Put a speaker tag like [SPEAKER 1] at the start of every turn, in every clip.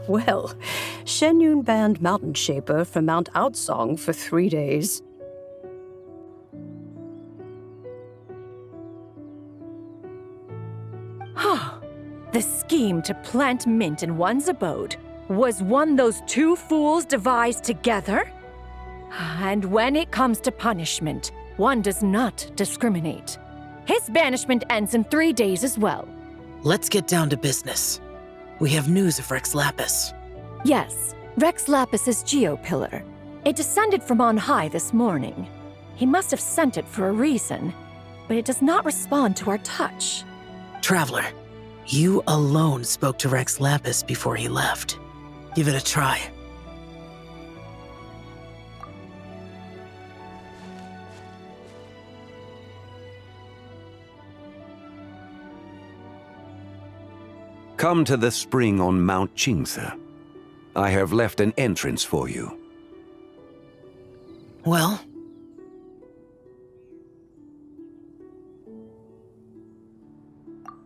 [SPEAKER 1] Well, Xianyun banned Mountain Shaper from Mount Outsong for 3 days.
[SPEAKER 2] The scheme to plant mint in one's abode was one those two fools devised together? And when it comes to punishment, one does not discriminate. His banishment ends in 3 days as well.
[SPEAKER 3] Let's get down to business. We have news of Rex Lapis.
[SPEAKER 2] Yes, Rex Lapis's Geo-pillar. It descended from on high this morning. He must have sent it for a reason, but it does not respond to our touch.
[SPEAKER 3] Traveler, you alone spoke to Rex Lapis before he left. Give it a try.
[SPEAKER 4] Come to the spring on Mount Qingce. I have left an entrance for you.
[SPEAKER 3] Well?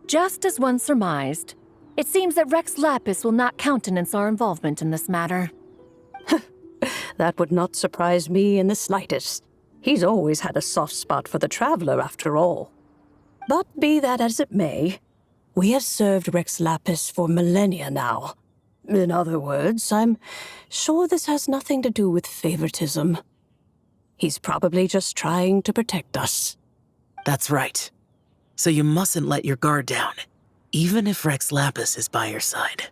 [SPEAKER 2] Just as one surmised, it seems that Rex Lapis will not countenance our involvement in this matter.
[SPEAKER 1] That would not surprise me in the slightest. He's always had a soft spot for the traveler, after all. But be that as it may, we have served Rex Lapis for millennia now. In other words, I'm sure this has nothing to do with favoritism. He's probably just trying to protect us.
[SPEAKER 3] That's right. So you mustn't let your guard down, even if Rex Lapis is by your side.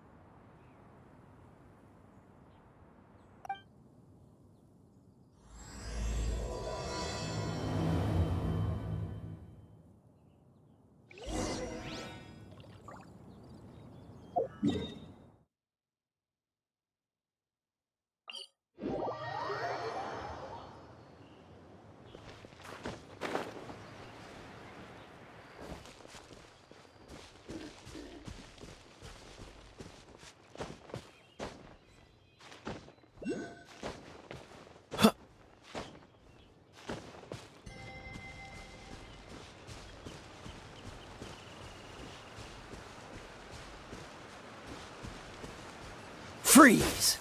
[SPEAKER 5] Freeze!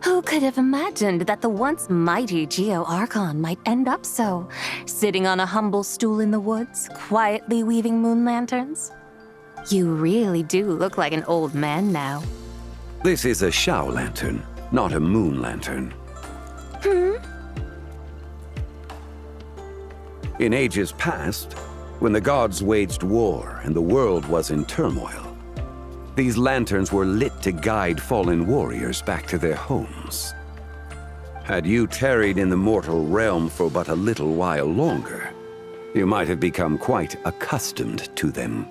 [SPEAKER 6] Who could have imagined that the once mighty Geo-Archon might end up so, sitting on a humble stool in the woods, quietly weaving moon lanterns? You really do look like an old man now.
[SPEAKER 4] This is a Xiao lantern, not a moon lantern. In ages past, when the gods waged war and the world was in turmoil, these lanterns were lit to guide fallen warriors back to their homes. Had you tarried in the mortal realm for but a little while longer, you might have become quite accustomed to them.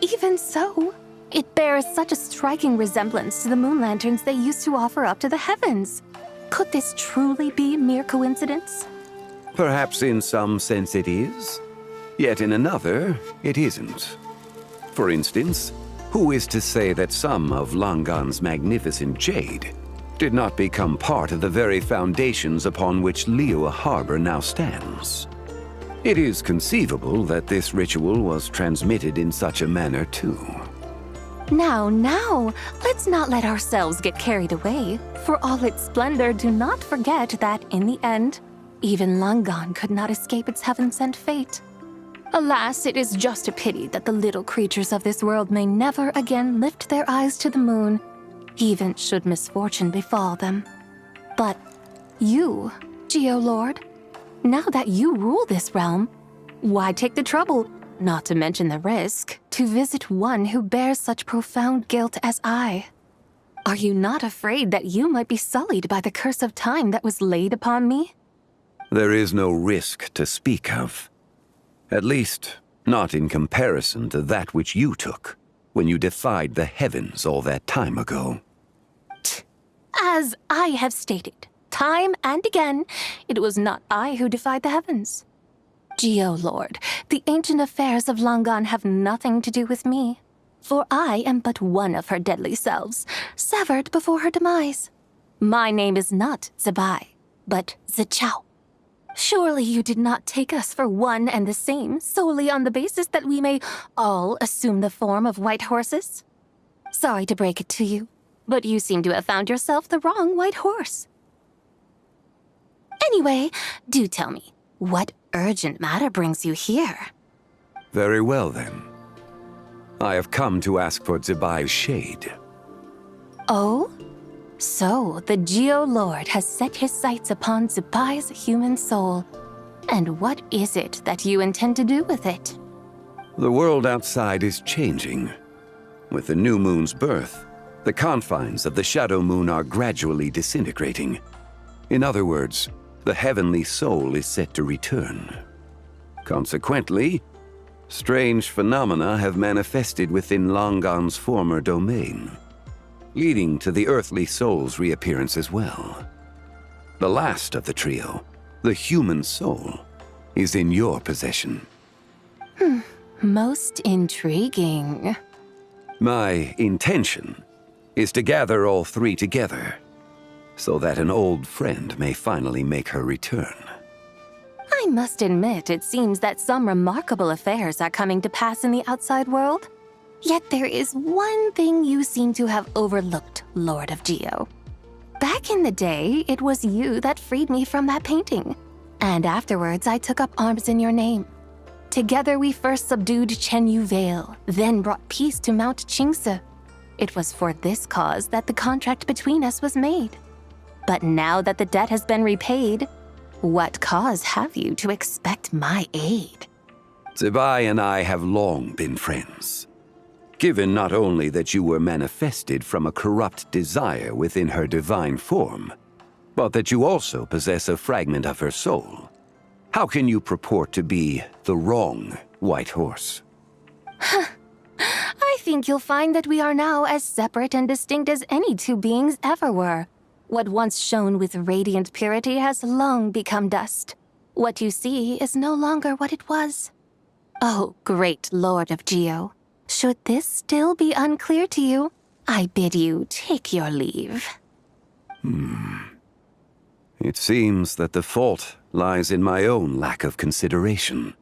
[SPEAKER 6] Even so, it bears such a striking resemblance to the moon lanterns they used to offer up to the heavens. Could this truly be mere coincidence?
[SPEAKER 4] Perhaps in some sense it is, yet in another it isn't. For instance, who is to say that some of Langan's magnificent jade did not become part of the very foundations upon which Liyue Harbor now stands? It is conceivable that this ritual was transmitted in such a manner too.
[SPEAKER 6] Now, let's not let ourselves get carried away. For all its splendor, do not forget that, in the end, even Langan could not escape its heaven-sent fate. Alas, it is just a pity that the little creatures of this world may never again lift their eyes to the moon, even should misfortune befall them. But you, Geo-Lord, now that you rule this realm, why take the trouble, not to mention the risk, to visit one who bears such profound guilt as I? Are you not afraid that you might be sullied by the curse of time that was laid upon me?
[SPEAKER 4] There is no risk to speak of. At least, not in comparison to that which you took when you defied the heavens all that time ago.
[SPEAKER 6] As I have stated, time and again, it was not I who defied the heavens. Geo-Lord, the ancient affairs of Langan have nothing to do with me, for I am but one of her deadly selves, severed before her demise. My name is not Zibai, but Ziqiao. Surely you did not take us for one and the same solely on the basis that we may all assume the form of white horses? Sorry to break it to you, but you seem to have found yourself the wrong white horse. Anyway, do tell me, what urgent matter brings you here?
[SPEAKER 4] Very well, then. I have come to ask for Zibai's shade.
[SPEAKER 6] Oh? So, the Geo-Lord has set his sights upon Zibai's human soul. And what is it that you intend to do with it?
[SPEAKER 4] The world outside is changing. With the new moon's birth, the confines of the shadow moon are gradually disintegrating. In other words, the heavenly soul is set to return. Consequently, strange phenomena have manifested within Langan's former domain, leading to the earthly soul's reappearance as well. The last of the trio, the human soul, is in your possession.
[SPEAKER 6] Most intriguing.
[SPEAKER 4] My intention is to gather all three together, so that an old friend may finally make her return.
[SPEAKER 6] I must admit, it seems that some remarkable affairs are coming to pass in the outside world. Yet there is one thing you seem to have overlooked, Lord of Geo. Back in the day, it was you that freed me from that painting. And afterwards, I took up arms in your name. Together we first subdued Chenyu Vale, then brought peace to Mount Qingce. It was for this cause that the contract between us was made. But now that the debt has been repaid, what cause have you to expect my aid?
[SPEAKER 4] Zibai and I have long been friends. Given not only that you were manifested from a corrupt desire within her divine form, but that you also possess a fragment of her soul, how can you purport to be the wrong white horse?
[SPEAKER 6] I think you'll find that we are now as separate and distinct as any two beings ever were. What once shone with radiant purity has long become dust. What you see is no longer what it was. Oh, great Lord of Geo, should this still be unclear to you, I bid you take your leave.
[SPEAKER 4] It seems that the fault lies in my own lack of consideration.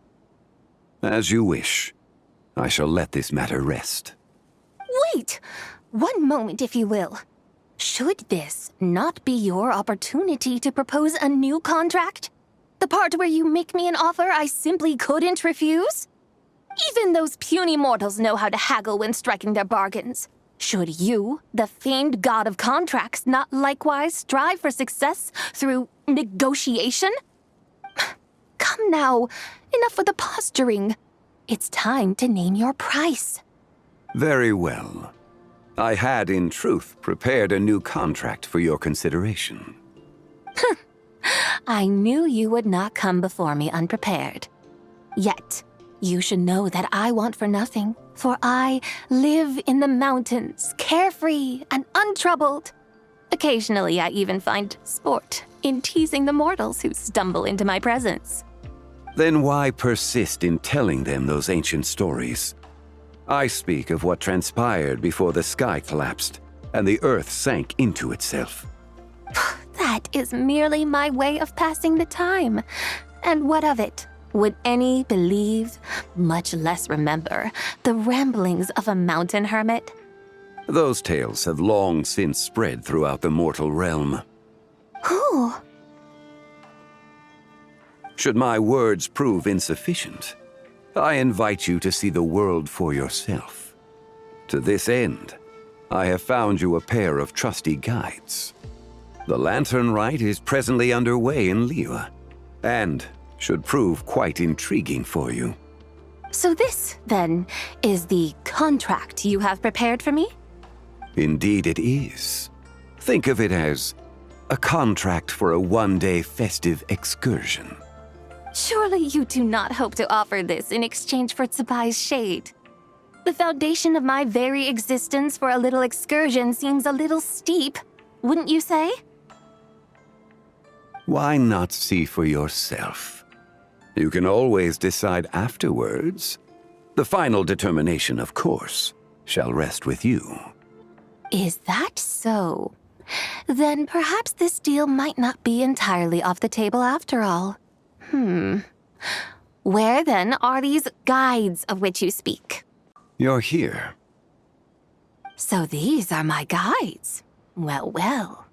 [SPEAKER 4] As you wish. I shall let this matter rest.
[SPEAKER 6] Wait! One moment, if you will. Should this not be your opportunity to propose a new contract? The part where you make me an offer I simply couldn't refuse? Even those puny mortals know how to haggle when striking their bargains. Should you, the famed god of contracts, not likewise strive for success through negotiation? Come now, enough with the posturing. It's time to name your price.
[SPEAKER 4] Very well. I had, in truth, prepared a new contract for your consideration.
[SPEAKER 6] I knew you would not come before me unprepared. Yet, you should know that I want for nothing, for I live in the mountains, carefree and untroubled. Occasionally, I even find sport in teasing the mortals who stumble into my presence.
[SPEAKER 4] Then why persist in telling them those ancient stories? I speak of what transpired before the sky collapsed and the earth sank into itself.
[SPEAKER 6] That is merely my way of passing the time. And what of it? Would any believe, much less remember, the ramblings of a mountain hermit?
[SPEAKER 4] Those tales have long since spread throughout the mortal realm.
[SPEAKER 6] Who?
[SPEAKER 4] Should my words prove insufficient, I invite you to see the world for yourself. To this end, I have found you a pair of trusty guides. The lantern rite is presently underway in Liyue, and should prove quite intriguing for you.
[SPEAKER 6] So this, then, is the contract you have prepared for me?
[SPEAKER 4] Indeed it is. Think of it as a contract for a one-day festive excursion.
[SPEAKER 6] Surely you do not hope to offer this in exchange for Zibai's shade. The foundation of my very existence for a little excursion seems a little steep. wouldn't you say?
[SPEAKER 4] Why not see for yourself? You can always decide afterwards. The final determination, of course, shall rest with you.
[SPEAKER 6] Is that so? Then perhaps this deal might not be entirely off the table after all. Where then are these guides of which you speak?
[SPEAKER 4] You're here.
[SPEAKER 6] So these are my guides. Well, well.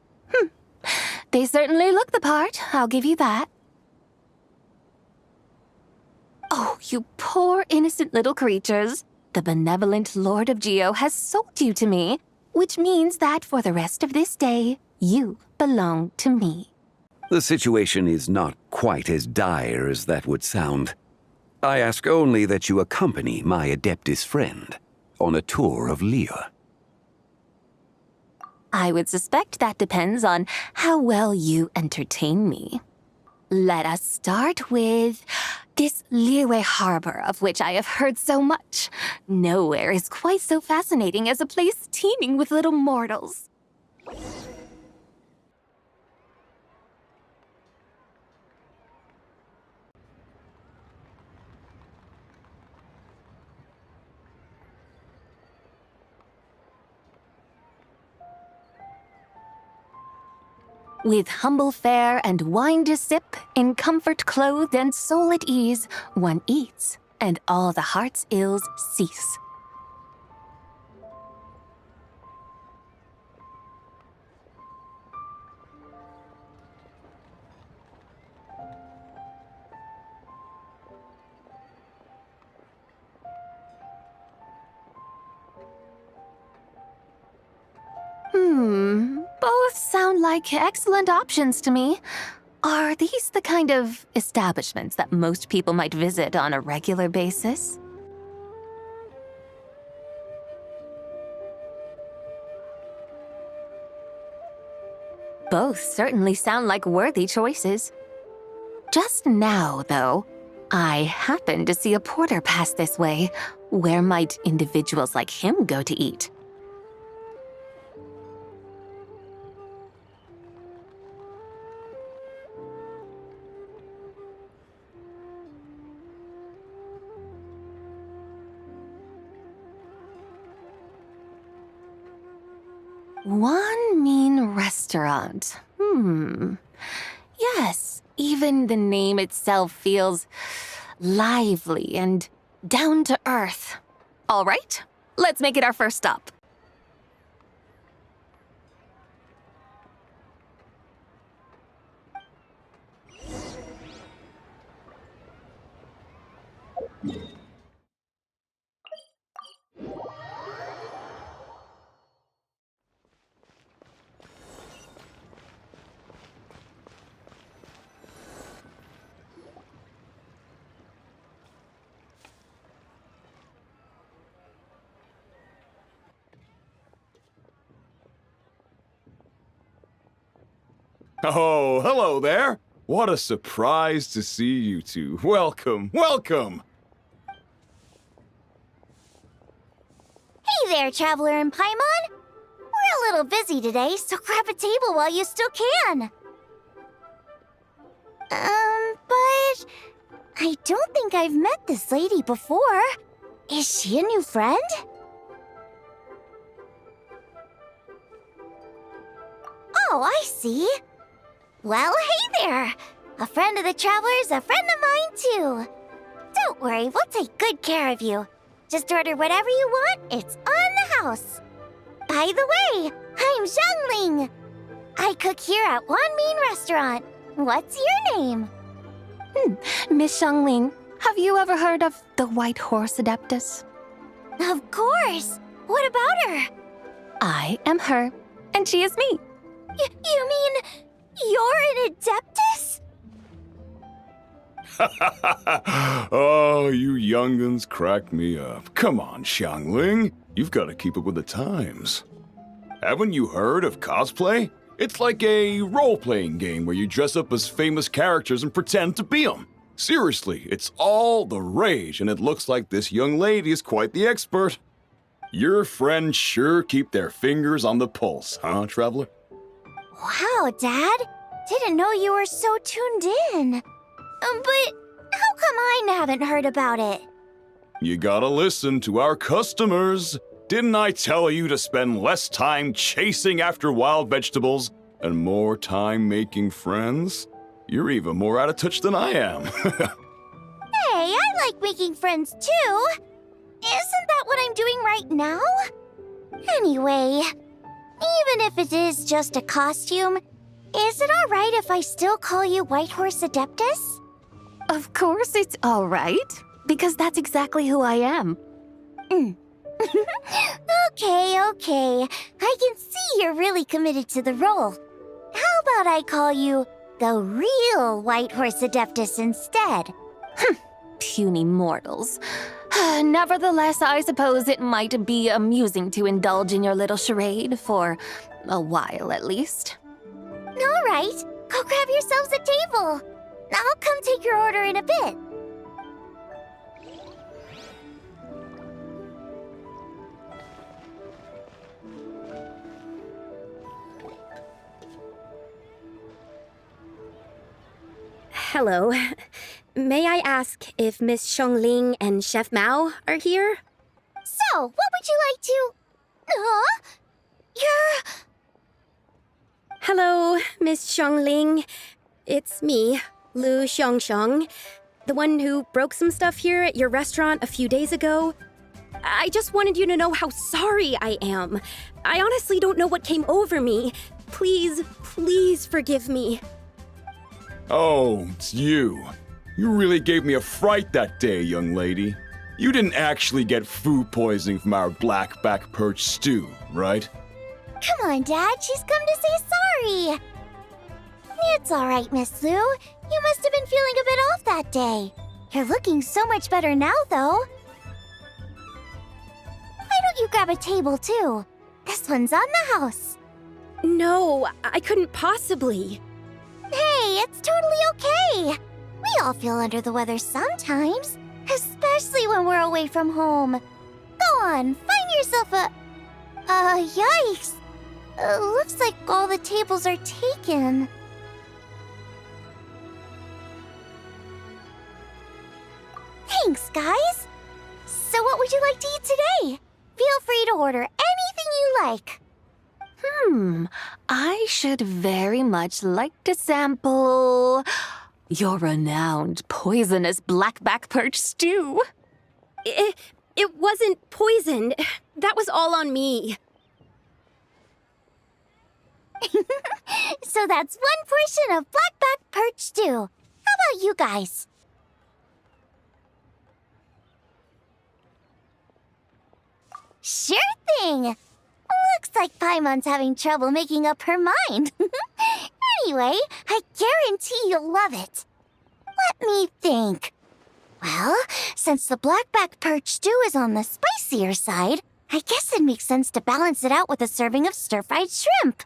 [SPEAKER 6] They certainly look the part, I'll give you that. Oh, you poor innocent little creatures. The benevolent Lord of Xiao has sold you to me, which means that for the rest of this day, you belong to me.
[SPEAKER 4] The situation is not quite as dire as that would sound. I ask only that you accompany my Adeptus friend on a tour of Liyue.
[SPEAKER 6] I would suspect that depends on how well you entertain me. Let us start with this Liyue harbor of which I have heard so much. Nowhere is quite so fascinating as a place teeming with little mortals. With humble fare and wine to sip, in comfort clothed and soul at ease, one eats, and all the heart's ills cease. Both sound like excellent options to me. Are these the kind of establishments that most people might visit on a regular basis? Both certainly sound like worthy choices. Just now, though, I happened to see a porter pass this way. Where might individuals like him go to eat? Wanmin Restaurant. Yes, even the name itself feels lively and down to earth. All right, let's make it our first stop.
[SPEAKER 5] Oh, hello there. What a surprise to see you two. Welcome, welcome.
[SPEAKER 7] Hey there, Traveler and Paimon. We're a little busy today, so grab a table while you still can. But I don't think I've met this lady before. Is she a new friend? Oh, I see. Well, hey there! A friend of the Traveler's a friend of mine, too. Don't worry, we'll take good care of you. Just order whatever you want, it's on the house. By the way, I'm Zhongli. I cook here at Wanmin Restaurant. What's your name?
[SPEAKER 6] Miss Zhongli, have you ever heard of the White Horse Adeptus?
[SPEAKER 7] Of course! What about her?
[SPEAKER 6] I am her, and she is me.
[SPEAKER 7] You mean you're an Adeptus?
[SPEAKER 5] Oh, you young'uns crack me up. Come on, Xiangling. You've got to keep up with the times. Haven't you heard of cosplay? It's like a role-playing game where you dress up as famous characters and pretend to be them. Seriously, it's all the rage, and it looks like this young lady is quite the expert. Your friends sure keep their fingers on the pulse, huh, Traveler?
[SPEAKER 7] Wow, Dad. Didn't know you were so tuned in. But how come I haven't heard about it?
[SPEAKER 5] You gotta listen to our customers. Didn't I tell you to spend less time chasing after wild vegetables and more time making friends? You're even more out of touch than I am.
[SPEAKER 7] Hey, I like making friends too. Isn't that what I'm doing right now? Anyway, even if it is just a costume, is it alright if I still call you Whitehorse Adeptus?
[SPEAKER 6] Of course it's all right, because that's exactly who I am.
[SPEAKER 7] Okay. I can see you're really committed to the role. How about I call you the real Whitehorse Adeptus instead?
[SPEAKER 6] Puny mortals. Nevertheless, I suppose it might be amusing to indulge in your little charade for a while at least.
[SPEAKER 7] All right, go grab yourselves a table. I'll come take your order in a bit.
[SPEAKER 8] Hello. May I ask if Miss Xiongling and Chef Mao are here?
[SPEAKER 7] So, what would you like to... Huh? You're...
[SPEAKER 8] Hello, Miss Xiongling. It's me, Lu Xiongxiong, the one who broke some stuff here at your restaurant a few days ago. I just wanted you to know how sorry I am. I honestly don't know what came over me. Please forgive me.
[SPEAKER 5] Oh, it's you. You really gave me a fright that day, young lady. You didn't actually get food poisoning from our black-back perch stew, right?
[SPEAKER 7] Come on, Dad. She's come to say sorry. It's all right, Miss Lu. You must have been feeling a bit off that day. You're looking so much better now, though. Why don't you grab a table, too? This one's on the house.
[SPEAKER 8] No, I couldn't possibly.
[SPEAKER 7] Hey, it's totally okay. We all feel under the weather sometimes, especially when we're away from home. Go on, find yourself a... yikes. Looks like all the tables are taken. Thanks, guys. So what would you like to eat today? Feel free to order anything you like.
[SPEAKER 6] I should very much like to sample your renowned poisonous blackback perch stew.
[SPEAKER 8] It wasn't poisoned. That was all on me.
[SPEAKER 7] So that's one portion of blackback perch stew. How about you guys? Sure thing. Looks like Paimon's having trouble making up her mind. Anyway, I guarantee you'll love it. Let me think. Well, since the blackback perch stew is on the spicier side, I guess it makes sense to balance it out with a serving of stir-fried shrimp.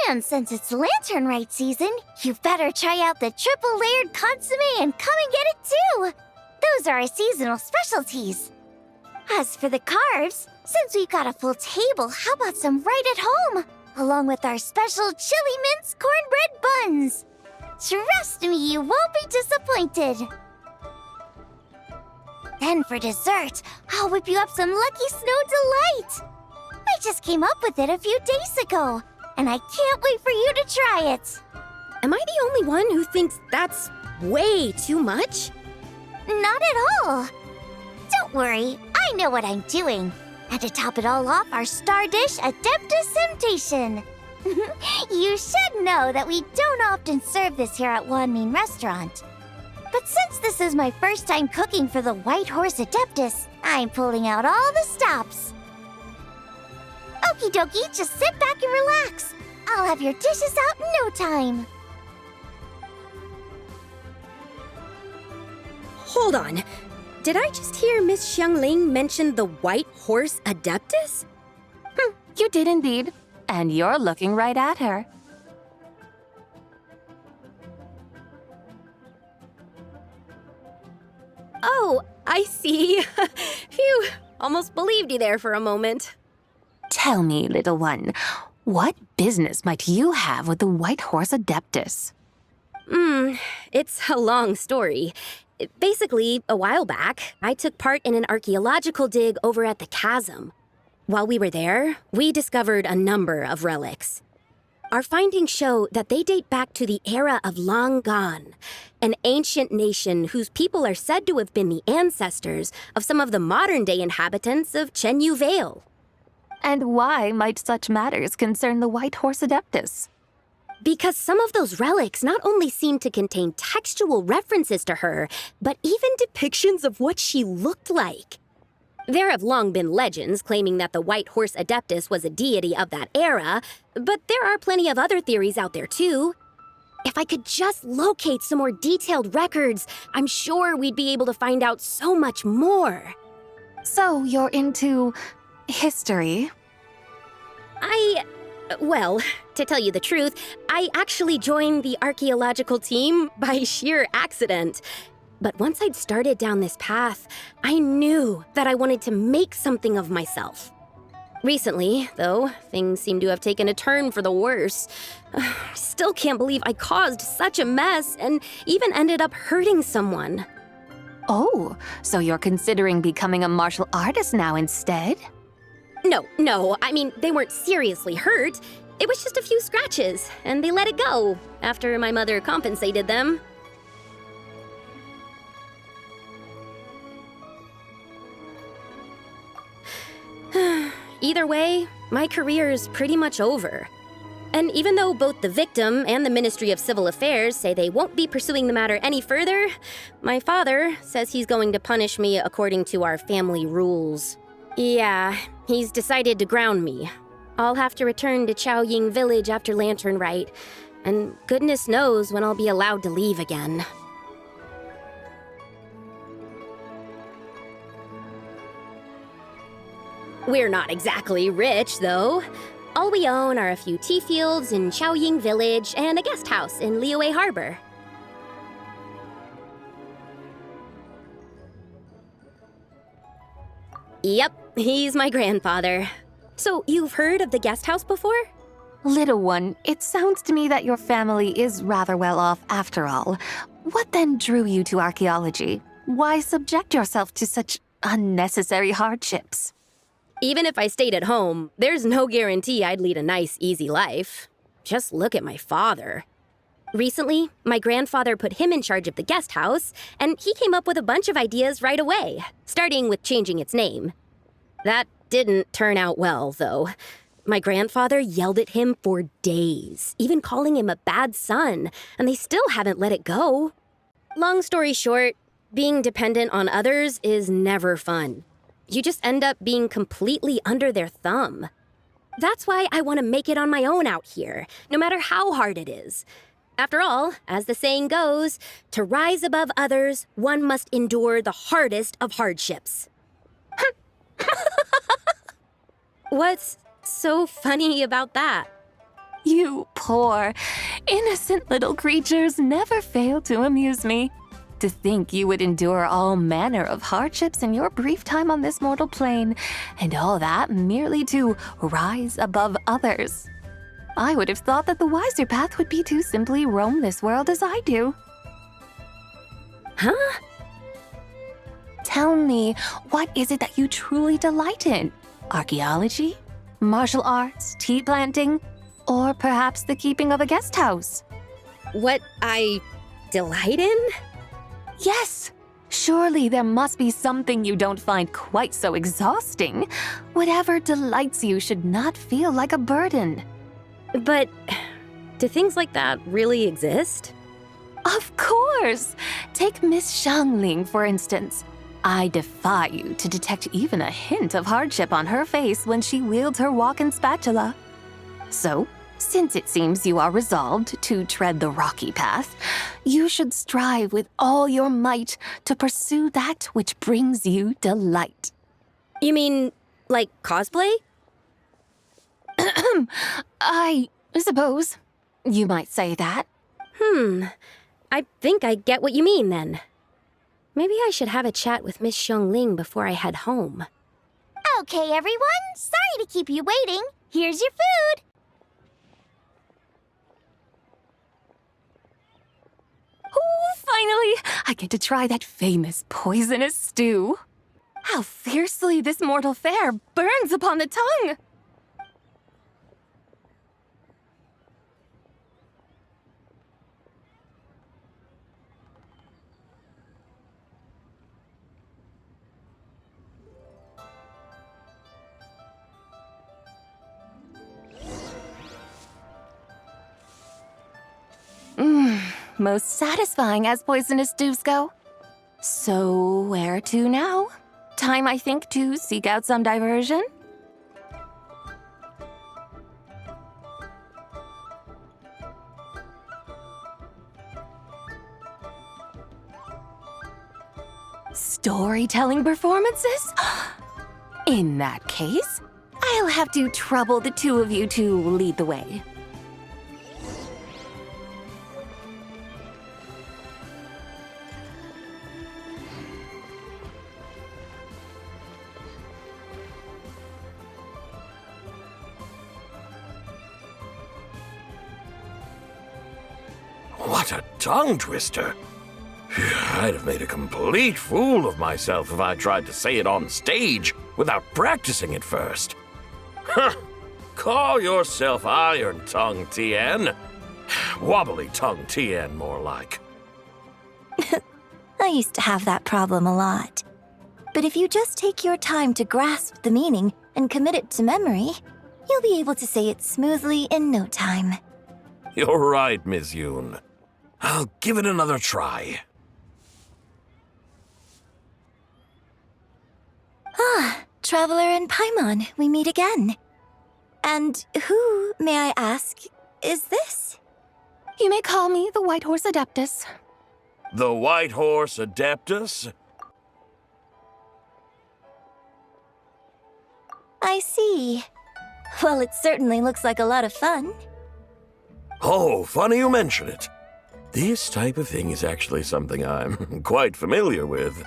[SPEAKER 7] And since it's lantern-rite season, you better try out the triple-layered consomme and come and get it too. Those are our seasonal specialties. As for the carbs, since we've got a full table, how about some right at home? Along with our special chili mince cornbread buns. Trust me, you won't be disappointed. Then for dessert, I'll whip you up some Lucky Snow Delight. I just came up with it a few days ago, and I can't wait for you to try it.
[SPEAKER 8] Am I the only one who thinks that's way too much?
[SPEAKER 7] Not at all. Don't worry, I know what I'm doing. And to top it all off, our star dish, Adeptus Temptation. You should know that we don't often serve this here at Wanmin Restaurant. But since this is my first time cooking for the White Horse Adeptus, I'm pulling out all the stops. Okie dokie, just sit back and relax. I'll have your dishes out in no time.
[SPEAKER 8] Hold on. Did I just hear Miss Xiongling mention the White Horse Adeptus?
[SPEAKER 6] You did indeed, and you're looking right at her.
[SPEAKER 8] Oh, I see. Phew, almost believed you there for a moment.
[SPEAKER 6] Tell me, little one, What business might you have with the White Horse Adeptus?
[SPEAKER 8] It's a long story. Basically, a while back, I took part in an archaeological dig over at the chasm. While we were there, we discovered a number of relics. Our findings show that they date back to the era of Long Gone, an ancient nation whose people are said to have been the ancestors of some of the modern-day inhabitants of Chenyu Vale.
[SPEAKER 6] And why might such matters concern the White Horse Adeptus?
[SPEAKER 8] Because some of those relics not only seem to contain textual references to her, but even depictions of what she looked like. There have long been legends claiming that the White Horse Adeptus was a deity of that era, but there are plenty of other theories out there too. If I could just locate some more detailed records, I'm sure we'd be able to find out so much more.
[SPEAKER 6] So you're into history?
[SPEAKER 8] Well, to tell you the truth, I actually joined the archaeological team by sheer accident. But once I'd started down this path, I knew that I wanted to make something of myself. Recently, though, things seem to have taken a turn for the worse. Still can't believe I caused such a mess and even ended up hurting someone.
[SPEAKER 6] Oh, so you're considering becoming a martial artist now instead?
[SPEAKER 8] No, I mean, they weren't seriously hurt. It was just a few scratches, and they let it go after my mother compensated them. Either way, my career is pretty much over. And even though both the victim and the Ministry of Civil Affairs say they won't be pursuing the matter any further, my father says he's going to punish me according to our family rules. Yeah, he's decided to ground me. I'll have to return to Chaoying village after Lantern Rite, and goodness knows when I'll be allowed to leave again. We're not exactly rich, though. All we own are a few tea fields in Chaoying village and a guest house in Liyue harbor. Yep, he's my grandfather. So, you've heard of the guest house before?
[SPEAKER 6] Little one, it sounds to me that your family is rather well off after all. What then drew you to archaeology? Why subject yourself to such unnecessary hardships?
[SPEAKER 8] Even if I stayed at home, there's no guarantee I'd lead a nice, easy life. Just look at my father. Recently, my grandfather put him in charge of the guest house, and he came up with a bunch of ideas right away, starting with changing its name. That didn't turn out well, though. My grandfather yelled at him for days, even calling him a bad son, and they still haven't let it go. Long story short, being dependent on others is never fun. You just end up being completely under their thumb. That's why I want to make it on my own out here, no matter how hard it is. After all, as the saying goes, to rise above others, one must endure the hardest of hardships. What's so funny about that?
[SPEAKER 6] You poor, innocent little creatures never fail to amuse me. To think you would endure all manner of hardships in your brief time on this mortal plane, and all that merely to rise above others. I would have thought that the wiser path would be to simply roam this world as I do.
[SPEAKER 8] Huh?
[SPEAKER 6] Tell me, what is it that you truly delight in? Archaeology? Martial arts? Tea planting? Or perhaps the keeping of a guest house?
[SPEAKER 8] What I delight in?
[SPEAKER 6] Yes! Surely there must be something you don't find quite so exhausting. Whatever delights you should not feel like a burden.
[SPEAKER 8] But do things like that really exist?
[SPEAKER 6] Of course! Take Miss Xiangling, for instance. I defy you to detect even a hint of hardship on her face when she wields her walking spatula. So, since it seems you are resolved to tread the rocky path, you should strive with all your might to pursue that which brings you delight.
[SPEAKER 8] You mean, like cosplay?
[SPEAKER 6] I suppose you might say that.
[SPEAKER 8] I think I get what you mean then. Maybe I should have a chat with Miss Xiangling before I head home.
[SPEAKER 7] Okay, everyone. Sorry to keep you waiting. Here's your food.
[SPEAKER 6] Finally, I get to try that famous poisonous stew. How fiercely this mortal fare burns upon the tongue! Most satisfying as poisonous stews go. So, where to now? Time, I think, to seek out some diversion? Storytelling performances? In that case, I'll have to trouble the two of you to lead the way.
[SPEAKER 9] What a tongue twister! I'd have made a complete fool of myself if I tried to say it on stage without practicing it first. Huh! Call yourself Iron Tongue Tien. Wobbly Tongue Tien, more like.
[SPEAKER 7] I used to have that problem a lot. But if you just take your time to grasp the meaning and commit it to memory, you'll be able to say it smoothly in no time.
[SPEAKER 9] You're right, Miss Yoon. I'll give it another try.
[SPEAKER 7] Ah, Traveler and Paimon, we meet again. And who, may I ask, is this?
[SPEAKER 6] You may call me the White Horse Adeptus.
[SPEAKER 9] The White Horse Adeptus?
[SPEAKER 7] I see. Well, it certainly looks like a lot of fun.
[SPEAKER 9] Oh, funny you mention it. This type of thing is actually something I'm quite familiar with.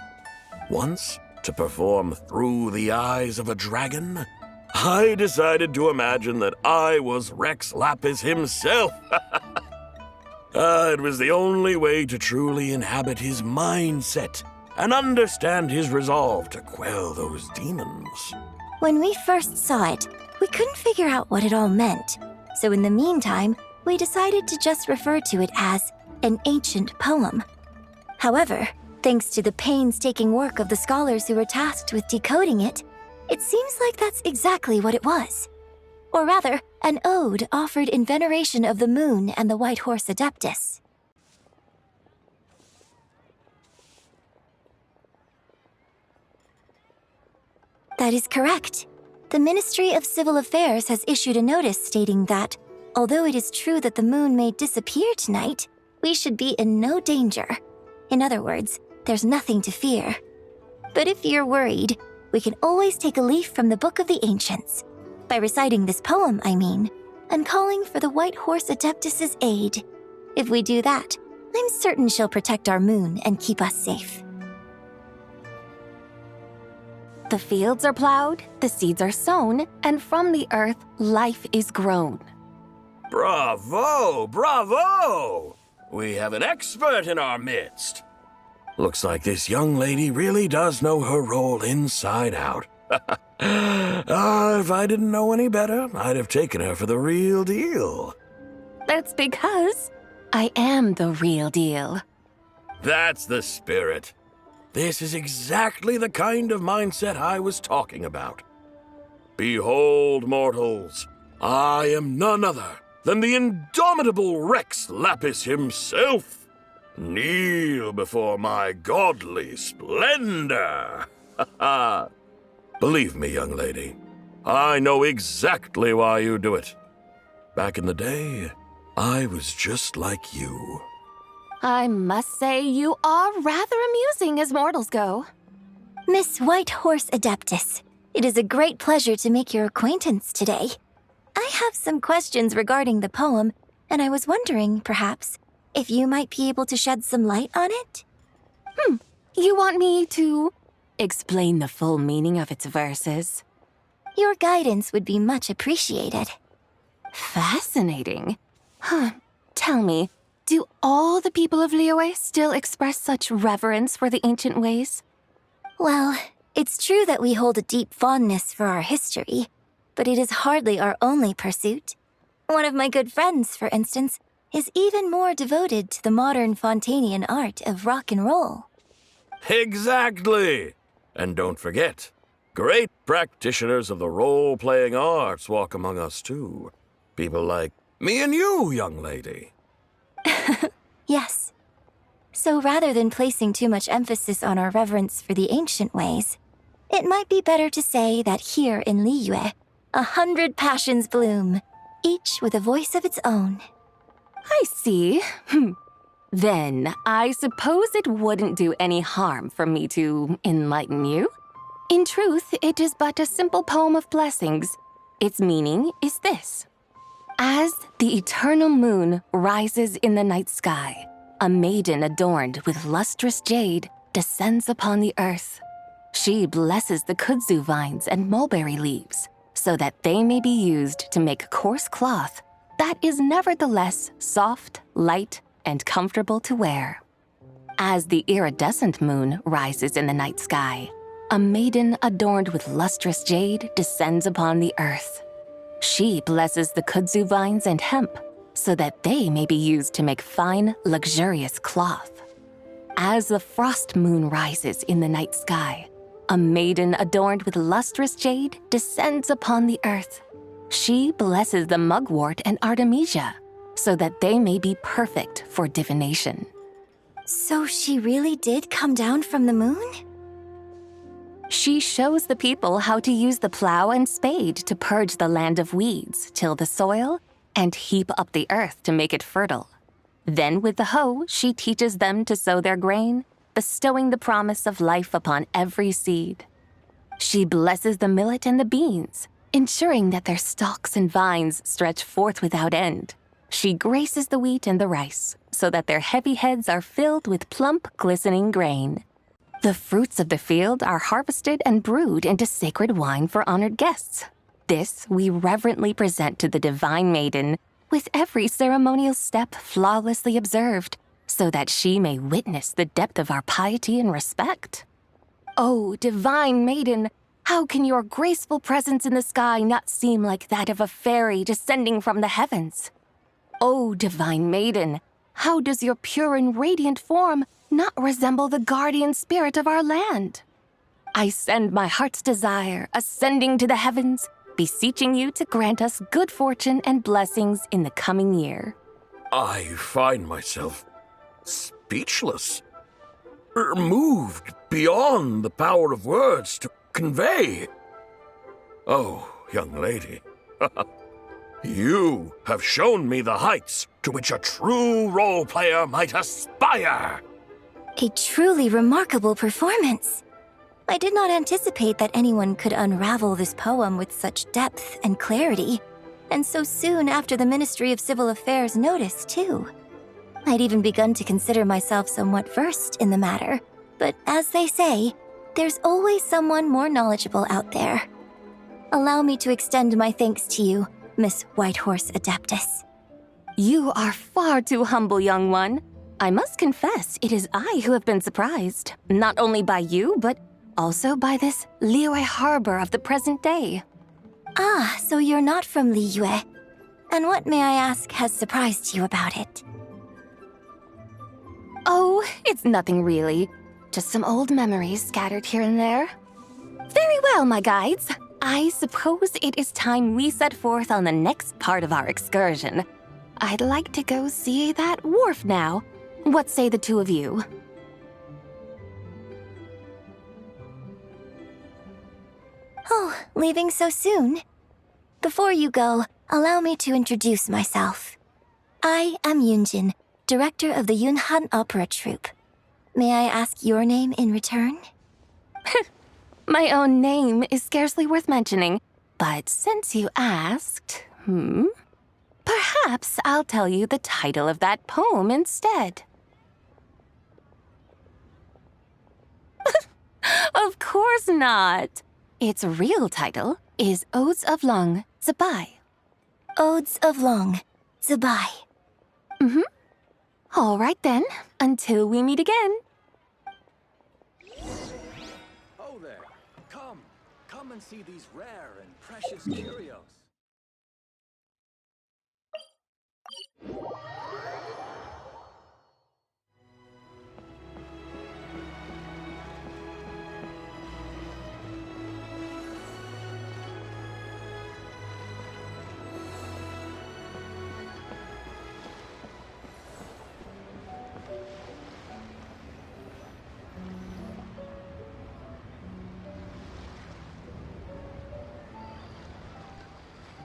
[SPEAKER 9] Once, to perform Through the Eyes of a Dragon, I decided to imagine that I was Rex Lapis himself. It was the only way to truly inhabit his mindset and understand his resolve to quell those demons.
[SPEAKER 7] When we first saw it, we couldn't figure out what it all meant. So in the meantime, we decided to just refer to it as an ancient poem. However, thanks to the painstaking work of the scholars who were tasked with decoding it, it seems like that's exactly what it was. Or rather, an ode offered in veneration of the moon and the White Horse Adeptus. That is correct. The Ministry of Civil Affairs has issued a notice stating that, although it is true that the moon may disappear tonight, we should be in no danger. In other words, there's nothing to fear. But if you're worried, we can always take a leaf from the Book of the Ancients. By reciting this poem, I mean, and calling for the White Horse Adeptus's aid. If we do that, I'm certain she'll protect our moon and keep us safe.
[SPEAKER 6] The fields are plowed, the seeds are sown, and from the earth, life is grown.
[SPEAKER 9] Bravo! Bravo! We have an expert in our midst. Looks like this young lady really does know her role inside out. If I didn't know any better, I'd have taken her for the real deal.
[SPEAKER 6] That's because I am the real deal.
[SPEAKER 9] That's the spirit. This is exactly the kind of mindset I was talking about. Behold, mortals, I am none other than the indomitable Rex Lapis himself. Kneel before my godly splendor. Believe me, young lady, I know exactly why you do it. Back in the day, I was just like you.
[SPEAKER 6] I must say you are rather amusing as mortals go.
[SPEAKER 7] Miss White Horse Adeptus, it is a great pleasure to make your acquaintance today. I have some questions regarding the poem, and I was wondering, perhaps, if you might be able to shed some light on it?
[SPEAKER 6] You want me to explain the full meaning of its verses?
[SPEAKER 7] Your guidance would be much appreciated.
[SPEAKER 6] Fascinating. Tell me, Do all the people of Liyue still express such reverence for the ancient ways?
[SPEAKER 7] Well, it's true that we hold a deep fondness for our history, but it is hardly our only pursuit. One of my good friends, for instance, is even more devoted to the modern Fontanian art of rock and roll.
[SPEAKER 9] Exactly! And don't forget, great practitioners of the role-playing arts walk among us too. People like me and you, young lady.
[SPEAKER 7] Yes. So rather than placing too much emphasis on our reverence for the ancient ways, it might be better to say that here in Liyue, 100 passions bloom, each with a voice of its own.
[SPEAKER 6] I see. Then, I suppose it wouldn't do any harm for me to enlighten you. In truth, it is but a simple poem of blessings. Its meaning is this. As the eternal moon rises in the night sky, a maiden adorned with lustrous jade descends upon the earth. She blesses the kudzu vines and mulberry leaves, so that they may be used to make coarse cloth that is nevertheless soft, light, and comfortable to wear. As the iridescent moon rises in the night sky, a maiden adorned with lustrous jade descends upon the earth. She blesses the kudzu vines and hemp, so that they may be used to make fine, luxurious cloth. As the frost moon rises in the night sky, a maiden adorned with lustrous jade descends upon the earth. She blesses the mugwort and artemisia, so that they may be perfect for divination.
[SPEAKER 7] So she really did come down from the moon?
[SPEAKER 6] She shows the people how to use the plow and spade to purge the land of weeds, till the soil, and heap up the earth to make it fertile. Then with the hoe, she teaches them to sow their grain, bestowing the promise of life upon every seed. She blesses the millet and the beans, ensuring that their stalks and vines stretch forth without end. She graces the wheat and the rice, so that their heavy heads are filled with plump, glistening grain. The fruits of the field are harvested and brewed into sacred wine for honored guests. This we reverently present to the divine maiden, with every ceremonial step flawlessly observed, so that she may witness the depth of our piety and respect. Oh, divine maiden, how can your graceful presence in the sky not seem like that of a fairy descending from the heavens? Oh, divine maiden, how does your pure and radiant form not resemble the guardian spirit of our land? I send my heart's desire, ascending to the heavens, beseeching you to grant us good fortune and blessings in the coming year.
[SPEAKER 9] I find myself speechless, moved beyond the power of words to convey. Oh, young lady, you have shown me the heights to which a true role player might aspire.
[SPEAKER 7] A truly remarkable performance. I did not anticipate that anyone could unravel this poem with such depth and clarity, and so soon after the Ministry of Civil Affairs notice, too. I'd even begun to consider myself somewhat versed in the matter, but as they say, there's always someone more knowledgeable out there. Allow me to extend my thanks to you, Miss Whitehorse Adeptus.
[SPEAKER 6] You are far too humble, young one. I must confess, it is I who have been surprised, not only by you, but also by this Liyue harbor of the present day.
[SPEAKER 7] Ah, so you're not from Liyue. And what, may I ask, has surprised you about it?
[SPEAKER 6] Oh, it's nothing really. Just some old memories scattered here and there. Very well, my guides. I suppose it is time we set forth on the next part of our excursion. I'd like to go see that wharf now. What say the two of you?
[SPEAKER 7] Oh, leaving so soon? Before you go, allow me to introduce myself. I am Yunjin, director of the Yunhan Opera Troupe. May I ask your name in return?
[SPEAKER 6] My own name is scarcely worth mentioning, but since you asked, perhaps I'll tell you the title of that poem instead. Of course not. Its real title is Odes of Long, Zibai.
[SPEAKER 7] Odes of Long, Zibai.
[SPEAKER 6] All right then, until we meet again.
[SPEAKER 10] Oh there. Come and see these rare and precious curios.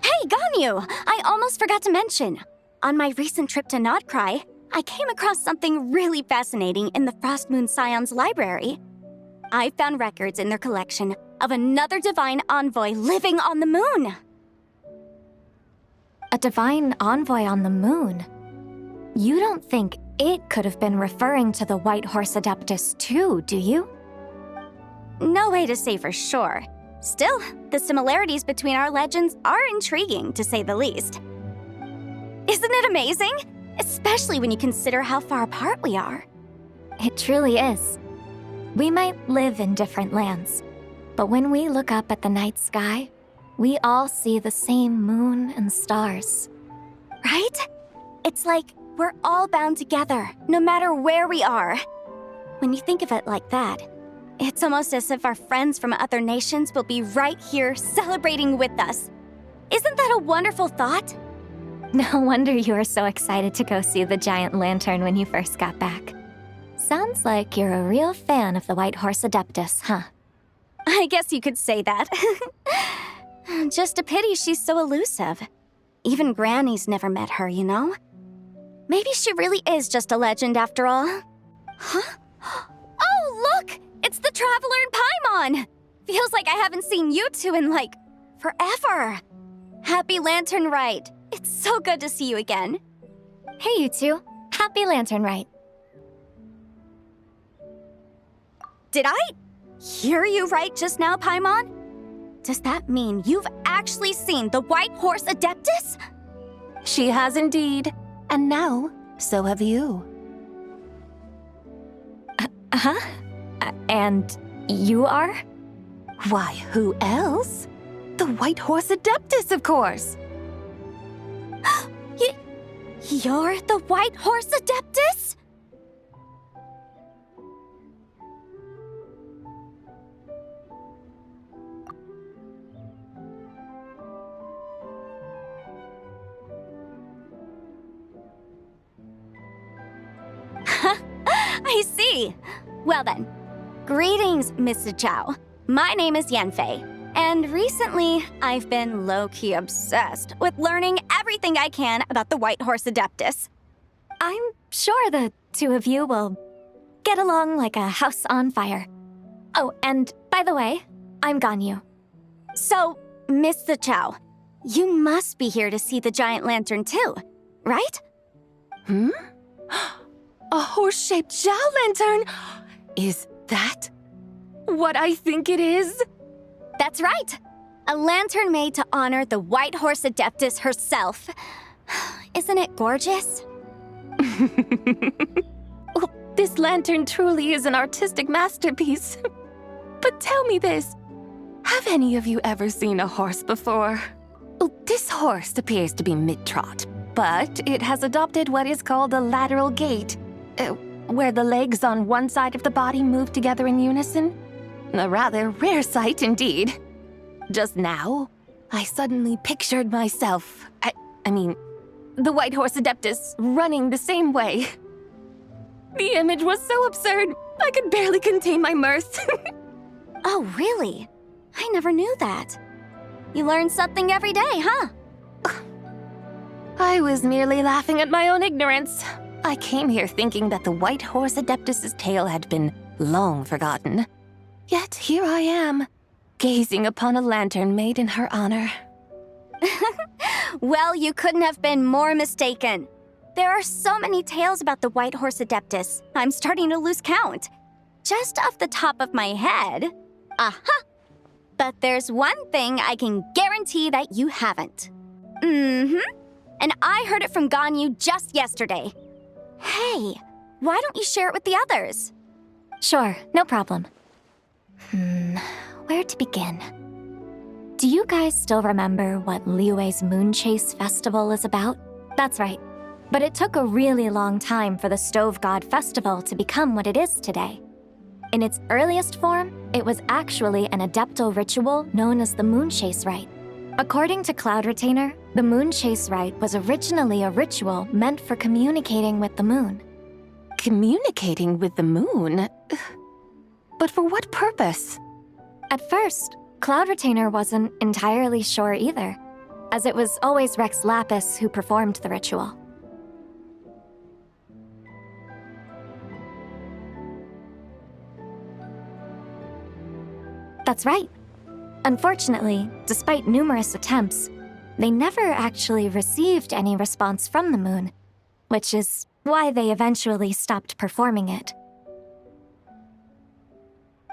[SPEAKER 7] Hey, Ganyu! I almost forgot to mention. On my recent trip to Notcry, I came across something really fascinating in the Frost Moon Scion's library. I found records in their collection of another divine envoy living on the moon.
[SPEAKER 6] A divine envoy on the moon? You don't think it could have been referring to the White Horse Adeptus too, do you?
[SPEAKER 7] No way to say for sure. Still, the similarities between our legends are intriguing, to say the least. Isn't it amazing? Especially when you consider how far apart we are.
[SPEAKER 6] It truly is. We might live in different lands, but when we look up at the night sky, we all see the same moon and stars.
[SPEAKER 7] Right? It's like we're all bound together, no matter where we are. When you think of it like that, it's almost as if our friends from other nations will be right here celebrating with us. Isn't that a wonderful thought?
[SPEAKER 6] No wonder you were so excited to go see the giant lantern when you first got back. Sounds like you're a real fan of the White Horse Adeptus, huh?
[SPEAKER 7] I guess you could say that. Just a pity she's so elusive. Even Granny's never met her, you know? Maybe she really is just a legend after all. Huh? Oh, look! It's the Traveler and Paimon! Feels like I haven't seen you two in, like, forever. Happy Lantern Rite. It's so good to see you again.
[SPEAKER 6] Hey, you two. Happy Lantern Rite.
[SPEAKER 7] Did I hear you right just now, Paimon? Does that mean you've actually seen the White Horse Adeptus?
[SPEAKER 6] She has indeed. And now, so have you. Huh? And you are? Why, who else? The White Horse Adeptus, of course.
[SPEAKER 7] You're the White Horse Adeptus? I see. Well then, greetings, Miss Ziqiao. My name is Yanfei. And recently, I've been low-key obsessed with learning everything I can about the White Horse Adeptus.
[SPEAKER 6] I'm sure the two of you will get along like a house on fire. Oh, and by the way, I'm Ganyu.
[SPEAKER 7] So, Miss Ziqiao, you must be here to see the giant lantern too, right?
[SPEAKER 6] A horse-shaped Xiao lantern? Is that what I think it is?
[SPEAKER 7] That's right. A lantern made to honor the White Horse Adeptus herself. Isn't it gorgeous?
[SPEAKER 6] Well, this lantern truly is an artistic masterpiece. But tell me this. Have any of you ever seen a horse before? Oh, this horse appears to be mid-trot, but it has adopted what is called a lateral gait, where the legs on one side of the body move together in unison. A rather rare sight indeed. Just now, I suddenly pictured myself, I mean, the White Horse Adeptus running the same way. The image was so absurd, I could barely contain my mirth.
[SPEAKER 7] Oh, really? I never knew that. You learn something every day, huh?
[SPEAKER 6] I was merely laughing at my own ignorance. I came here thinking that the White Horse Adeptus's tale had been long forgotten. Yet here I am, gazing upon a lantern made in her honor.
[SPEAKER 7] Well, you couldn't have been more mistaken. There are so many tales about the White Horse Adeptus, I'm starting to lose count. Just off the top of my head. Aha! But there's one thing I can guarantee that you haven't. And I heard it from Ganyu just yesterday. Hey, why don't you share it with the others? Sure, no problem. Where to begin? Do you guys still remember what Liyue's Moon Chase Festival is about? That's right. But it took a really long time for the Stove God Festival to become what it is today. In its earliest form, it was actually an adeptal ritual known as the Moon Chase Rite. According to Cloud Retainer, the Moon Chase Rite was originally a ritual meant for communicating with the moon.
[SPEAKER 6] Communicating with the moon? But for what purpose?
[SPEAKER 7] At first, Cloud Retainer wasn't entirely sure either, as it was always Rex Lapis who performed the ritual. That's right. Unfortunately, despite numerous attempts, they never actually received any response from the moon, which is why they eventually stopped performing it.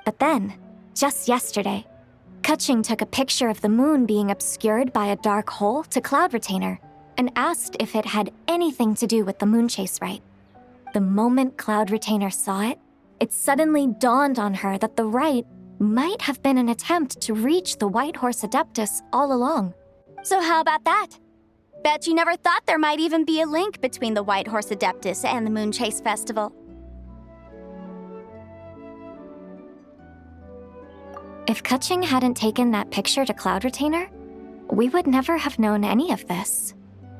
[SPEAKER 7] But then, just yesterday, Qingce took a picture of the moon being obscured by a dark hole to Cloud Retainer and asked if it had anything to do with the Moon Chase Rite. The moment Cloud Retainer saw it, it suddenly dawned on her that the rite might have been an attempt to reach the White Horse Adeptus all along.
[SPEAKER 11] So how about that? Bet you never thought there might even be a link between the White Horse Adeptus and the Moon Chase Festival.
[SPEAKER 7] If Qingce hadn't taken that picture to Cloud Retainer, we would never have known any of this.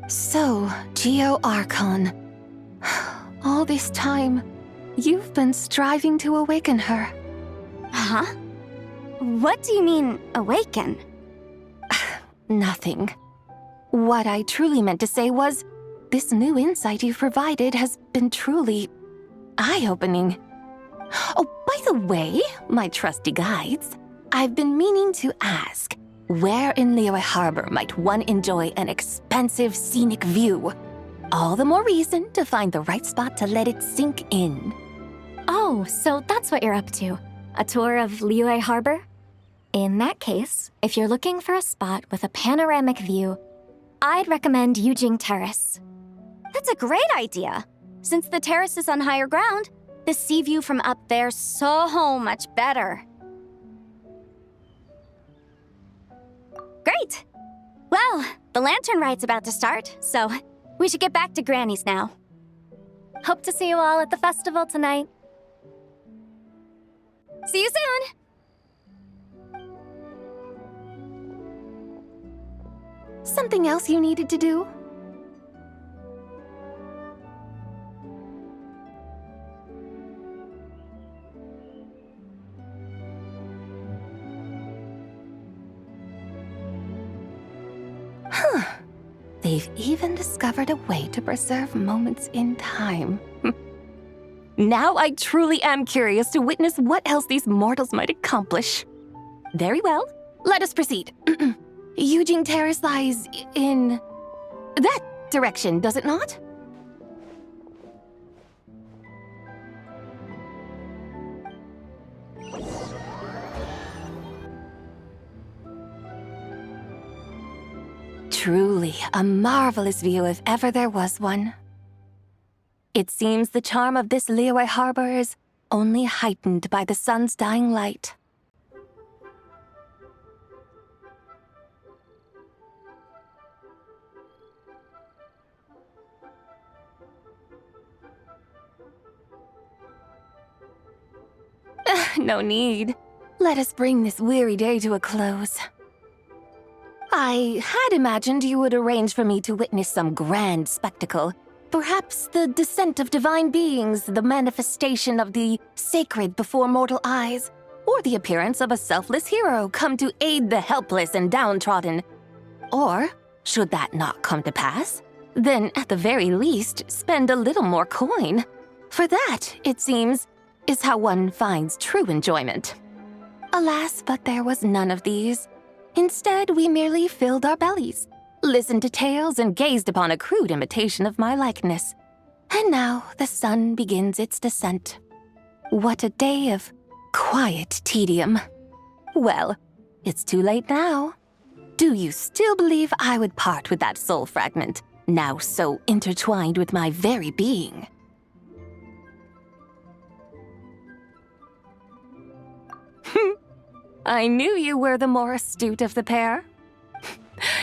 [SPEAKER 6] So, Geo Archon. All this time, you've been striving to awaken her.
[SPEAKER 11] Huh? What do you mean, awaken?
[SPEAKER 6] Nothing. What I truly meant to say was, this new insight you've provided has been truly eye-opening. Oh, by the way, my trusty guides, I've been meaning to ask, where in Liyue Harbor might one enjoy an expansive scenic view? All the more reason to find the right spot to let it sink in.
[SPEAKER 7] Oh, so that's what you're up to. A tour of Liyue Harbor? In that case, if you're looking for a spot with a panoramic view, I'd recommend Yujing Terrace.
[SPEAKER 11] That's a great idea. Since the terrace is on higher ground, the sea view from up there's so much better. Great! Well, the lantern ride's about to start, so we should get back to Granny's now.
[SPEAKER 7] Hope to see you all at the festival tonight.
[SPEAKER 11] See you soon!
[SPEAKER 6] Something else you needed to do? Huh. They've even discovered a way to preserve moments in time. Now I truly am curious to witness what else these mortals might accomplish. Very well, let us proceed. Yujing Terrace lies in that direction, does it not? Truly a marvelous view if ever there was one. It seems the charm of this Liyue Harbor is only heightened by the sun's dying light. No need. Let us bring this weary day to a close. I had imagined you would arrange for me to witness some grand spectacle. Perhaps the descent of divine beings, the manifestation of the sacred before mortal eyes, or the appearance of a selfless hero come to aid the helpless and downtrodden. Or, should that not come to pass, then at the very least spend a little more coin. For that, it seems, is how one finds true enjoyment. Alas, but there was none of these. Instead, we merely filled our bellies, listened to tales, and gazed upon a crude imitation of my likeness. And now the sun begins its descent. What a day of quiet tedium. Well, it's too late now. Do you still believe I would part with that soul fragment, now so intertwined with my very being? I knew you were the more astute of the pair.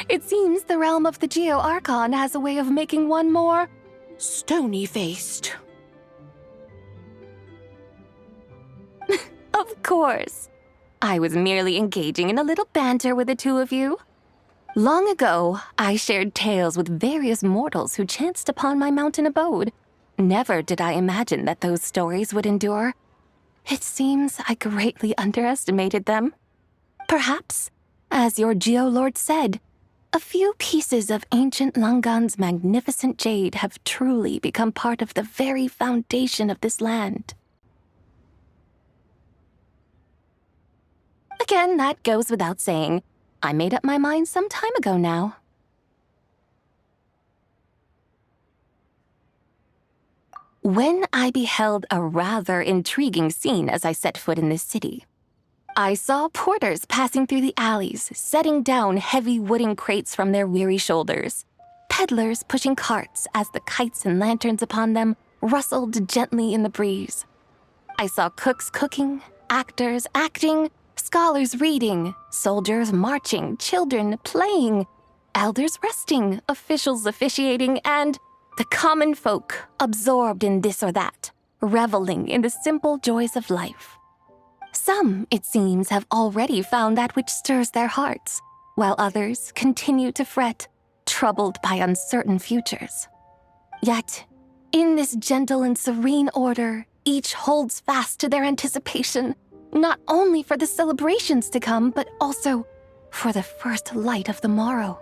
[SPEAKER 6] It seems the realm of the Geo-Archon has a way of making one more stony-faced. Of course. I was merely engaging in a little banter with the two of you. Long ago, I shared tales with various mortals who chanced upon my mountain abode. Never did I imagine that those stories would endure. It seems I greatly underestimated them. Perhaps, as your Geolord said, a few pieces of ancient Langan's magnificent jade have truly become part of the very foundation of this land. Again, that goes without saying. I made up my mind some time ago now. When I beheld a rather intriguing scene as I set foot in this city, I saw porters passing through the alleys, setting down heavy wooden crates from their weary shoulders, peddlers pushing carts as the kites and lanterns upon them rustled gently in the breeze. I saw cooks cooking, actors acting, scholars reading, soldiers marching, children playing, elders resting, officials officiating, and the common folk absorbed in this or that, reveling in the simple joys of life. Some, it seems, have already found that which stirs their hearts, while others continue to fret, troubled by uncertain futures. Yet, in this gentle and serene order, each holds fast to their anticipation, not only for the celebrations to come, but also for the first light of the morrow.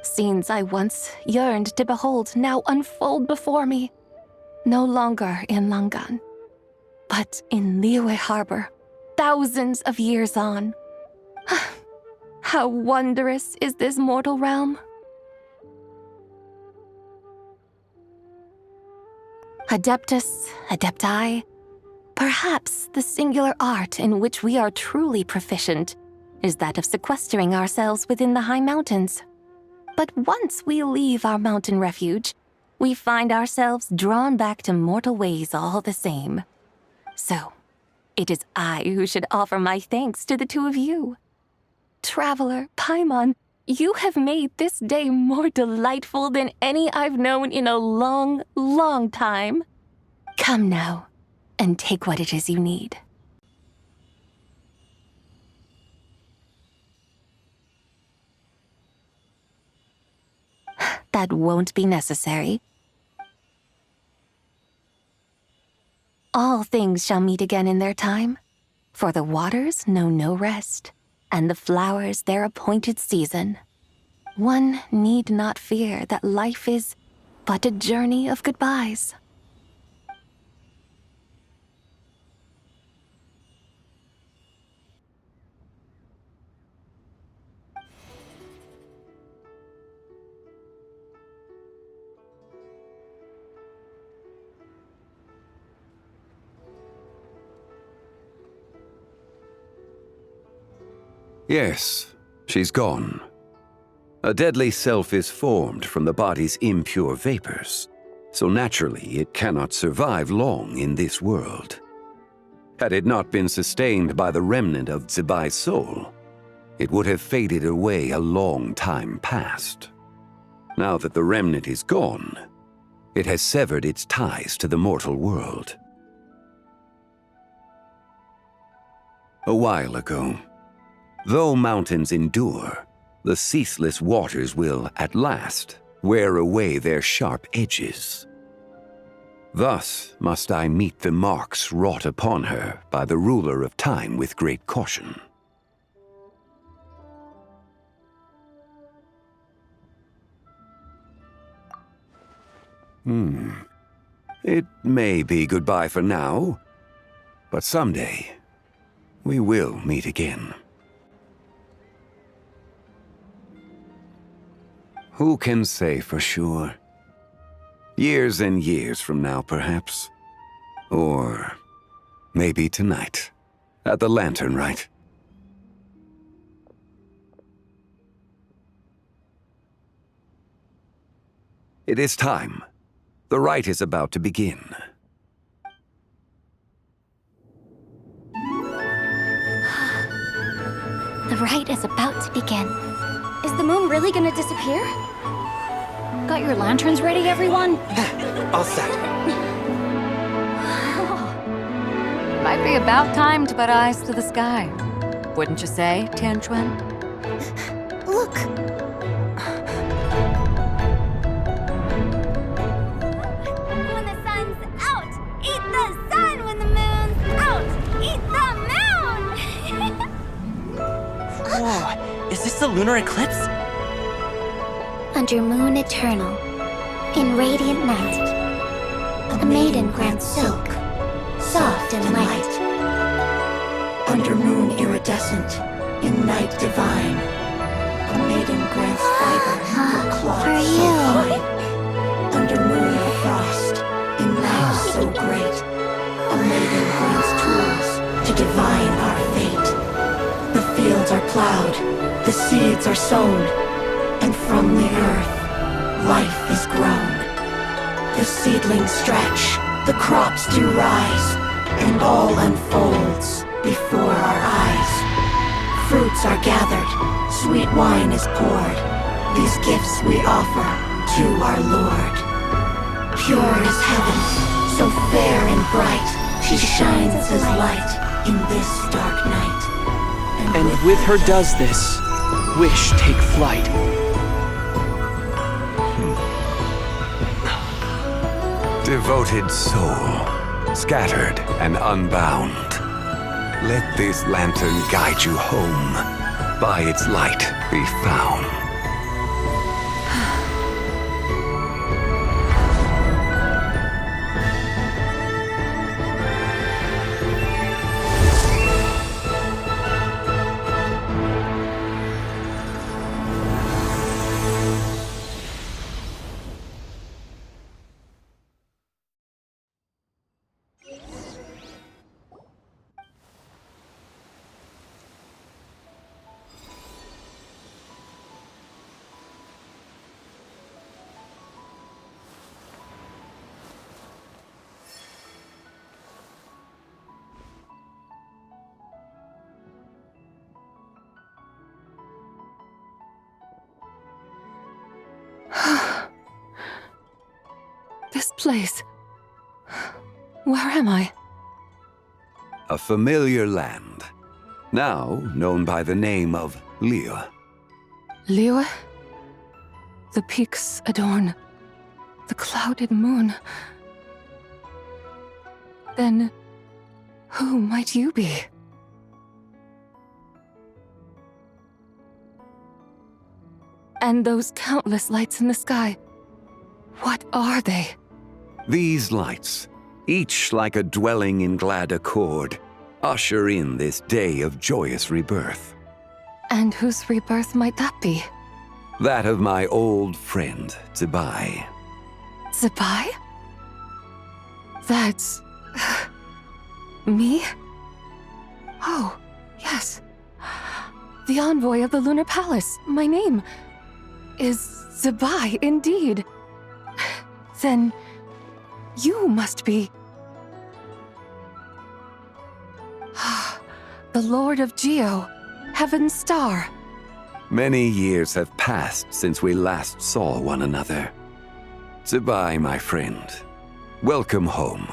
[SPEAKER 6] Scenes I once yearned to behold now unfold before me, no longer in Langan, but in Liyue Harbor, thousands of years on. How wondrous is this mortal realm! Adeptus, Adepti, perhaps the singular art in which we are truly proficient is that of sequestering ourselves within the high mountains. But once we leave our mountain refuge, we find ourselves drawn back to mortal ways all the same. So, it is I who should offer my thanks to the two of you. Traveler, Paimon, you have made this day more delightful than any I've known in a long, long time. Come now, and take what it is you need. That won't be necessary. All things shall meet again in their time, for the waters know no rest, and the flowers their appointed season. One need not fear that life is but a journey of goodbyes.
[SPEAKER 4] Yes, she's gone. A deadly self is formed from the body's impure vapors, so naturally it cannot survive long in this world. Had it not been sustained by the remnant of Zibai's soul, it would have faded away a long time past. Now that the remnant is gone, it has severed its ties to the mortal world. A while ago, though mountains endure, the ceaseless waters will, at last, wear away their sharp edges. Thus must I meet the marks wrought upon her by the ruler of time with great caution. It may be goodbye for now, but someday we will meet again. Who can say for sure? Years and years from now, perhaps. Or maybe tonight, at the lantern rite. It is time. The rite is about to begin.
[SPEAKER 7] The rite is about to begin.
[SPEAKER 11] Is the moon really gonna disappear? Got your lanterns ready, everyone?
[SPEAKER 10] All set.
[SPEAKER 2] Might be about time to put eyes to the sky. Wouldn't you say, Tianchuan?
[SPEAKER 7] Look! When the sun's out, eat the sun. When the moon's out, eat the moon!
[SPEAKER 10] Whoa, is this the lunar eclipse?
[SPEAKER 7] Under moon eternal, in radiant night, a maiden grants silk, soft and light.
[SPEAKER 12] Under moon iridescent, in night divine, a maiden grants fiber for cloth
[SPEAKER 7] For
[SPEAKER 12] so
[SPEAKER 7] you.
[SPEAKER 12] fine. Under moon of frost, in night so great, a maiden grants tools to divine our fate. The fields are plowed, the seeds are sown, and from the earth, life is grown. The seedlings stretch, the crops do rise, and all unfolds before our eyes. Fruits are gathered, sweet wine is poured. These gifts we offer to our Lord. Pure as heaven, so fair and bright, she shines as light in this dark night.
[SPEAKER 10] And with her does this, wish take flight.
[SPEAKER 4] Devoted soul, scattered and unbound, let this lantern guide you home, by its light be found.
[SPEAKER 2] This place. Where am I?
[SPEAKER 4] A familiar land, now known by the name of Liyue.
[SPEAKER 2] Liyue? The peaks adorn the clouded moon. Then, who might you be? And those countless lights in the sky, what are they?
[SPEAKER 4] These lights, each like a dwelling in glad accord, usher in this day of joyous rebirth.
[SPEAKER 2] And whose rebirth might that be?
[SPEAKER 4] That of my old friend, Zibai.
[SPEAKER 2] Zibai? That's... me? Oh, yes. The envoy of the Lunar Palace. My name is Zibai, indeed. Then you must be... the Lord of Xiao, Heaven's Star.
[SPEAKER 4] Many years have passed since we last saw one another. Zibai, my friend, welcome home.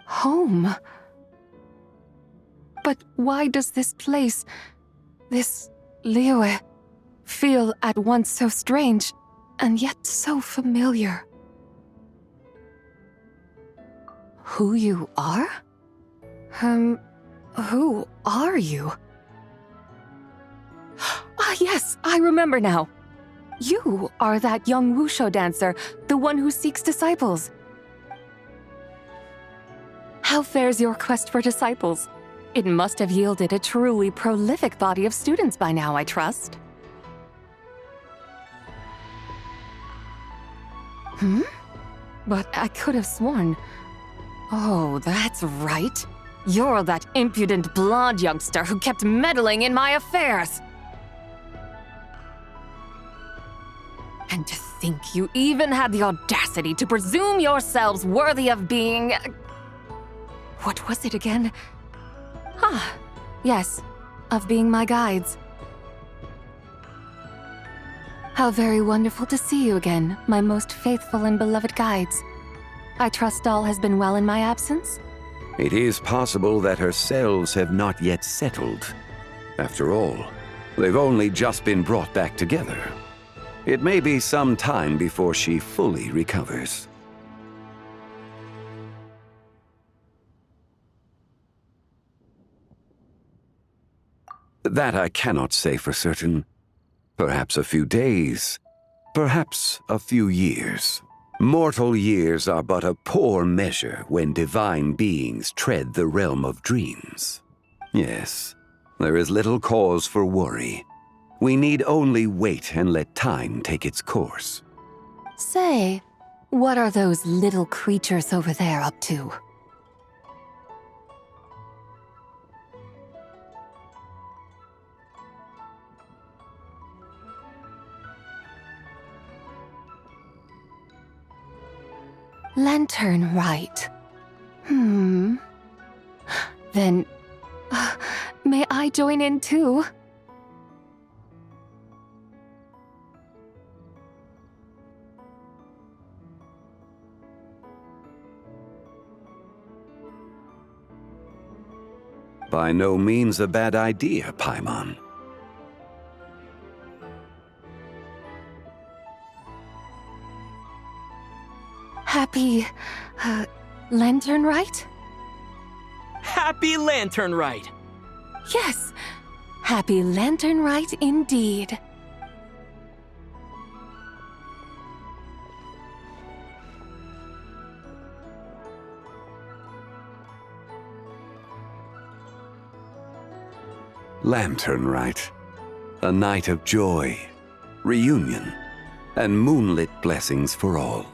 [SPEAKER 2] Home? But why does this place, this Liyue, feel at once so strange and yet so familiar? Who you are? Who are you? Ah, yes, I remember now. You are that young wushou dancer, the one who seeks disciples. How fares your quest for disciples? It must have yielded a truly prolific body of students by now, I trust. But I could have sworn... Oh, that's right. You're that impudent blonde youngster who kept meddling in my affairs. And to think you even had the audacity to presume yourselves worthy of being... What was it again?
[SPEAKER 6] Ah, yes, of being my guides. How very wonderful to see you again, my most faithful and beloved guides. I trust all has been well in my absence?
[SPEAKER 4] It is possible that her cells have not yet settled. After all, they've only just been brought back together. It may be some time before she fully recovers. That I cannot say for certain. Perhaps a few days, perhaps a few years. Mortal years are but a poor measure when divine beings tread the realm of dreams. Yes, there is little cause for worry. We need only wait and let time take its course.
[SPEAKER 6] Say, what are those little creatures over there up to? Lantern right. Then, may I join in too?
[SPEAKER 4] By no means a bad idea, Paimon.
[SPEAKER 6] Happy, lantern right?
[SPEAKER 13] Happy Lantern Rite!
[SPEAKER 6] Yes, happy lantern right indeed.
[SPEAKER 4] Lantern Rite. A night of joy, reunion, and moonlit blessings for all.